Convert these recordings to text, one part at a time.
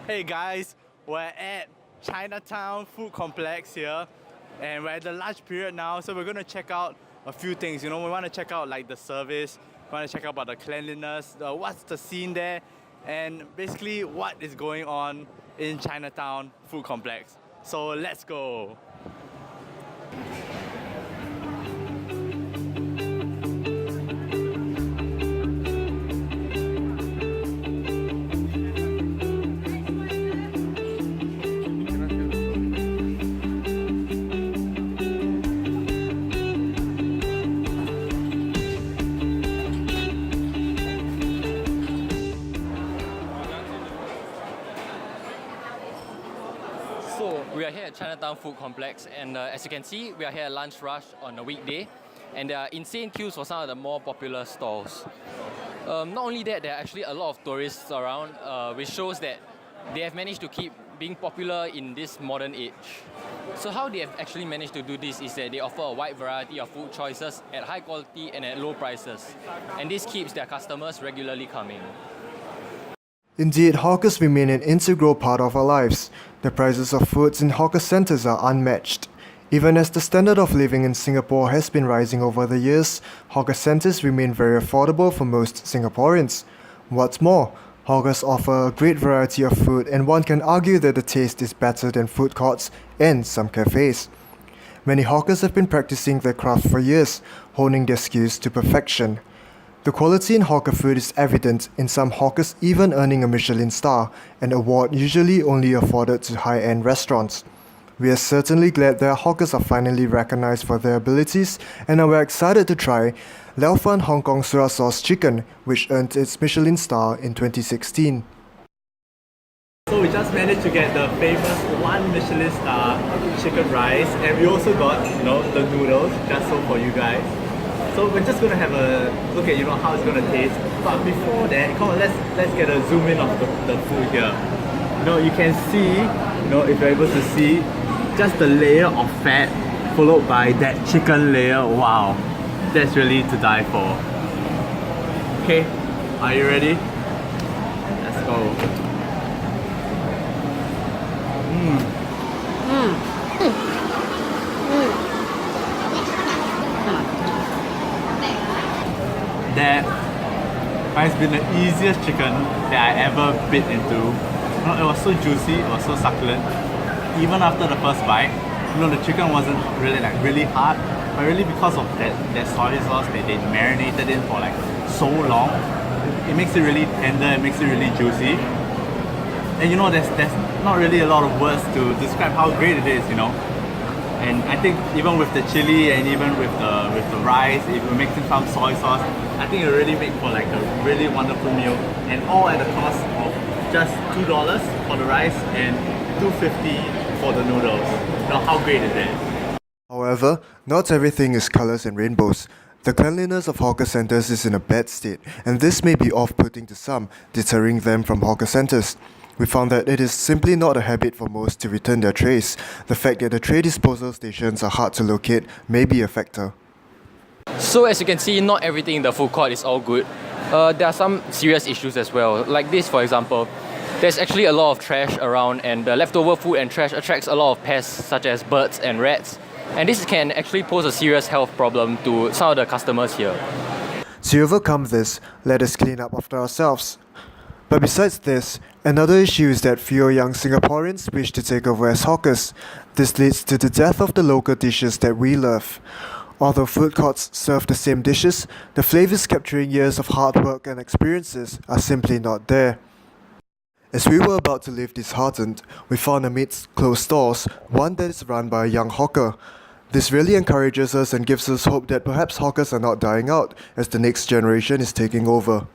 Hey guys, we're at Chinatown Food Complex here and we're at the lunch period now, so we're gonna check out a few things. We want to check out like the service, we want to check out about the cleanliness, what's the scene there, and basically what is going on in Chinatown Food Complex. So let's go. So we are here at Chinatown Food Complex, and as you can see, we are here at lunch rush on a weekday, and there are insane queues for some of the more popular stalls. Not only that, there are actually a lot of tourists around, which shows that they have managed to keep being popular in this modern age. So how they have actually managed to do this is that they offer a wide variety of food choices at high quality and at low prices, and this keeps their customers regularly coming. Indeed, hawkers remain an integral part of our lives. The prices of foods in hawker centres are unmatched. Even as the standard of living in Singapore has been rising over the years, hawker centres remain very affordable for most Singaporeans. What's more, hawkers offer a great variety of food, and one can argue that the taste is better than food courts and some cafes. Many hawkers have been practicing their craft for years, honing their skills to perfection. The quality in hawker food is evident, in some hawkers even earning a Michelin star, an award usually only afforded to high-end restaurants. We are certainly glad that hawkers are finally recognized for their abilities, and are excited to try MAE Hong Kong soya sauce chicken, which earned its Michelin star in 2016. So we just managed to get the famous one Michelin star chicken rice, and we also got the noodles just so for you guys. So we're just gonna have a look at how it's gonna taste. But before that, come on, let's get a zoom in of the food here. You can see, if you're able to see, just the layer of fat followed by that chicken layer. Wow, that's really to die for. Okay, are you ready? Let's go. That has been the easiest chicken that I ever bit into. It was so juicy, it was so succulent. Even after the first bite, the chicken wasn't really hard, but really because of that soy sauce that they marinated in for so long, it makes it really tender, it makes it really juicy. And there's not really a lot of words to describe how great it is, And I think even with the chili and even with the rice, if we mix in some soy sauce, I think it really makes for a really wonderful meal, and all at the cost of just $2 for the rice and $2.50 for the noodles. How great is that? However, not everything is colours and rainbows. The cleanliness of hawker centres is in a bad state, and this may be off-putting to some, deterring them from hawker centres. We found that it is simply not a habit for most to return their trays. The fact that the tray disposal stations are hard to locate may be a factor. So as you can see, not everything in the food court is all good. There are some serious issues as well. Like this, for example, there's actually a lot of trash around, and the leftover food and trash attracts a lot of pests such as birds and rats. And this can actually pose a serious health problem to some of the customers here. To overcome this, let us clean up after ourselves. But besides this, another issue is that fewer young Singaporeans wish to take over as hawkers. This leads to the death of the local dishes that we love. Although food courts serve the same dishes, the flavours capturing years of hard work and experiences are simply not there. As we were about to leave disheartened, we found amidst closed stores, one that is run by a young hawker. This really encourages us and gives us hope that perhaps hawkers are not dying out, as the next generation is taking over.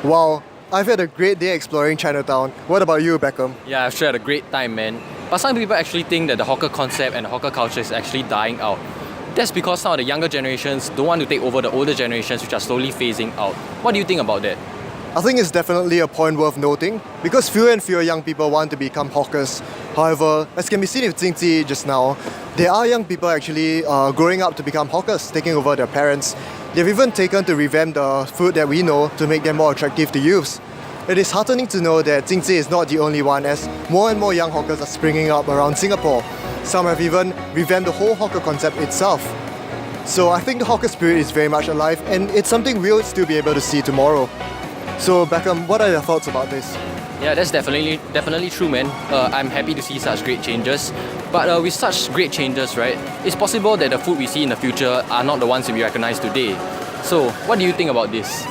Wow, I've had a great day exploring Chinatown. What about you, Beckham? Yeah, I've sure had a great time, man. But some people actually think that the hawker concept and the hawker culture is actually dying out. That's because some of the younger generations don't want to take over the older generations which are slowly phasing out. What do you think about that? I think it's definitely a point worth noting, because fewer and fewer young people want to become hawkers. However, as can be seen with Jingji just now, there are young people actually growing up to become hawkers, taking over their parents. They've even taken to revamp the food that we know to make them more attractive to youths. It is heartening to know that Jingzhi is not the only one, as more and more young hawkers are springing up around Singapore. Some have even revamped the whole hawker concept itself. So I think the hawker spirit is very much alive, and it's something we'll still be able to see tomorrow. So Beckham, what are your thoughts about this? Yeah, that's definitely true, man. I'm happy to see such great changes. But with such great changes, right, it's possible that the food we see in the future are not the ones we recognize today. So, what do you think about this?